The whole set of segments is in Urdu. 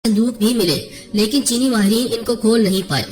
صندوق بھی ملے، لیکن چینی ماہرین ان کو کھول نہیں پائے۔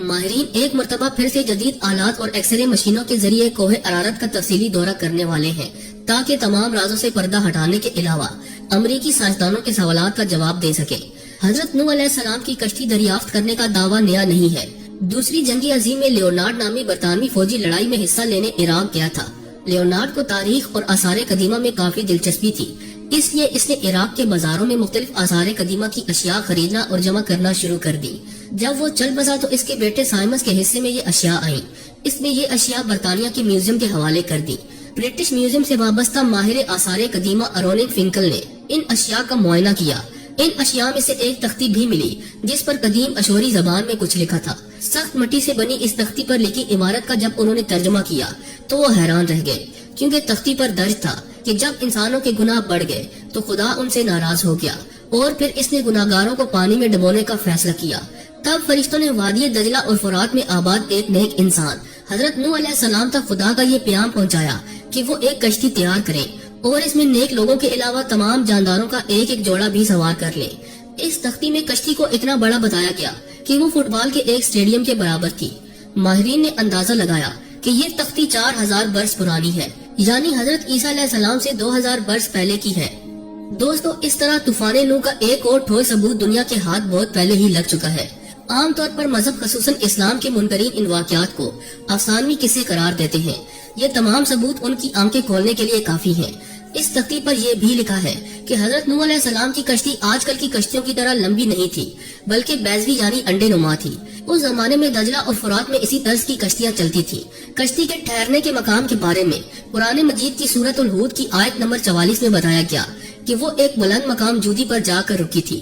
ماہرین ایک مرتبہ پھر سے جدید آلات اور ایکس رے مشینوں کے ذریعے کوہ ارارات کا تفصیلی دورہ کرنے والے ہیں، تاکہ تمام رازوں سے پردہ ہٹانے کے علاوہ امریکی سائنسدانوں کے سوالات کا جواب دے سکے۔ حضرت نوح علیہ السلام کی کشتی دریافت کرنے کا دعویٰ نیا نہیں ہے۔ دوسری جنگ عظیم میں لیونارڈ نامی برطانوی فوجی لڑائی میں حصہ لینے عراق گیا تھا۔ لیونارڈ کو تاریخ اور آثار قدیمہ میں کافی دلچسپی تھی، اس لیے اس نے عراق کے بازاروں میں مختلف آثار قدیمہ کی اشیاء خریدنا اور جمع کرنا شروع کر دی۔ جب وہ چل بسا تو اس کے بیٹے سائمس کے حصے میں یہ اشیاء آئیں۔ اس نے یہ اشیاء برطانیہ کے میوزیم کے حوالے کر دی۔ برٹش میوزیم سے وابستہ ماہر آثار قدیمہ اروننگ فنکل نے ان اشیاء کا معائنہ کیا۔ ان اشیاء میں سے ایک تختی بھی ملی جس پر قدیم اشوری زبان میں کچھ لکھا تھا۔ سخت مٹی سے بنی اس تختی پر لکھی عبارت کا جب انہوں نے ترجمہ کیا تو وہ حیران رہ گئے، کیونکہ تختی پر درج تھا کہ جب انسانوں کے گناہ بڑھ گئے تو خدا ان سے ناراض ہو گیا اور پھر اس نے گناہگاروں کو پانی میں ڈبونے کا فیصلہ کیا۔ تب فرشتوں نے وادی دجلہ اور فرات میں آباد ایک نیک انسان حضرت نوح علیہ السلام تک خدا کا یہ پیام پہنچایا کہ وہ ایک کشتی تیار کریں اور اس میں نیک لوگوں کے علاوہ تمام جانداروں کا ایک ایک جوڑا بھی سوار کر لیں۔ اس تختی میں کشتی کو اتنا بڑا بتایا گیا کہ وہ فٹ بال کے ایک سٹیڈیم کے برابر تھی۔ ماہرین نے اندازہ لگایا کہ یہ تختی 4000 برس پرانی ہے، یعنی حضرت عیسیٰ علیہ السلام سے 2000 برس پہلے کی ہے۔ دوستو، اس طرح طوفان نوح کا ایک اور ٹھوس ثبوت دنیا کے ہاتھ بہت پہلے ہی لگ چکا ہے۔ عام طور پر مذہب خصوصاً اسلام کے منکرین ان واقعات کو افسانوی قصے قرار دیتے ہیں۔ یہ تمام ثبوت ان کی آنکھیں کھولنے کے لیے کافی ہیں۔ اس تختی پر یہ بھی لکھا ہے کہ حضرت نوح علیہ السلام کی کشتی آج کل کی کشتیوں کی طرح لمبی نہیں تھی، بلکہ بیضوی یعنی انڈے نما تھی۔ اس زمانے میں دجلہ اور فرات میں اسی طرز کی کشتیاں چلتی تھی۔ کشتی کے ٹھہرنے کے مقام کے بارے میں قرآن مجید کی سورۃ الہود کی آیت نمبر 44 میں بتایا گیا کہ وہ ایک بلند مقام جودی پر جا کر رکی تھی۔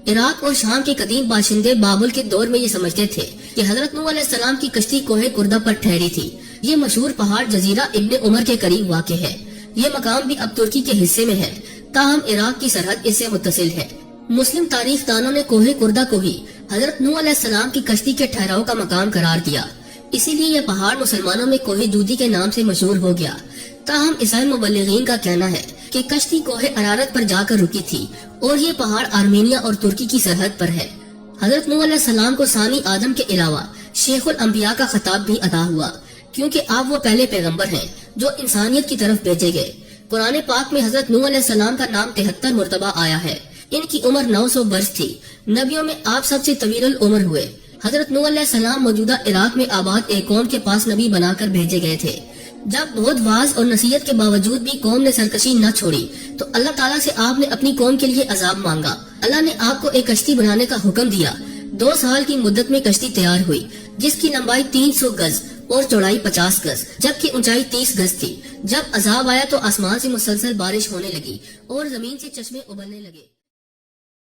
عراق اور شام کے قدیم باشندے بابل کے دور میں یہ سمجھتے تھے کہ حضرت نوح علیہ السلام کی کشتی کوہ کردہ پر ٹھہری تھی۔ یہ مشہور پہاڑ جزیرہ ابن عمر کے قریب واقع ہے۔ یہ مقام بھی اب ترکی کے حصے میں ہے، تاہم عراق کی سرحد اس سے متصل ہے۔ مسلم تاریخ دانوں نے کوہ کردہ کو ہی حضرت نوح علیہ السلام کی کشتی کے ٹھہراؤ کا مقام قرار دیا، اسی لیے یہ پہاڑ مسلمانوں میں کوہ جودی کے نام سے مشہور ہو گیا۔ تاہم عیسائی مبلغین کا کہنا ہے کہ کشتی کوہ ارارات پر جا کر رکی تھی اور یہ پہاڑ آرمینیا اور ترکی کی سرحد پر ہے۔ حضرت نوح علیہ السلام کو ثانی آدم کے علاوہ شیخ الانبیاء کا خطاب بھی عطا ہوا، کیونکہ آپ وہ پہلے پیغمبر ہیں جو انسانیت کی طرف بھیجے گئے۔ قرآن پاک میں حضرت نوح علیہ السلام کا نام 73 مرتبہ آیا ہے۔ ان کی عمر 900 برس تھی۔ نبیوں میں آپ سب سے طویل العمر ہوئے۔ حضرت نوح علیہ السلام موجودہ عراق میں آباد ایک قوم کے پاس نبی بنا کر بھیجے گئے تھے۔ جب بہت واعظ اور نصیحت کے باوجود بھی قوم نے سرکشی نہ چھوڑی تو اللہ تعالیٰ سے آپ نے اپنی قوم کے لیے عذاب مانگا۔ اللہ نے آپ کو ایک کشتی بنانے کا حکم دیا۔ 2 سال کی مدت میں کشتی تیار ہوئی، جس کی لمبائی 300 گز اور چوڑائی 50 گز جبکہ اونچائی 30 گز تھی۔ جب عذاب آیا تو آسمان سے مسلسل بارش ہونے لگی اور زمین سے چشمے ابلنے لگے۔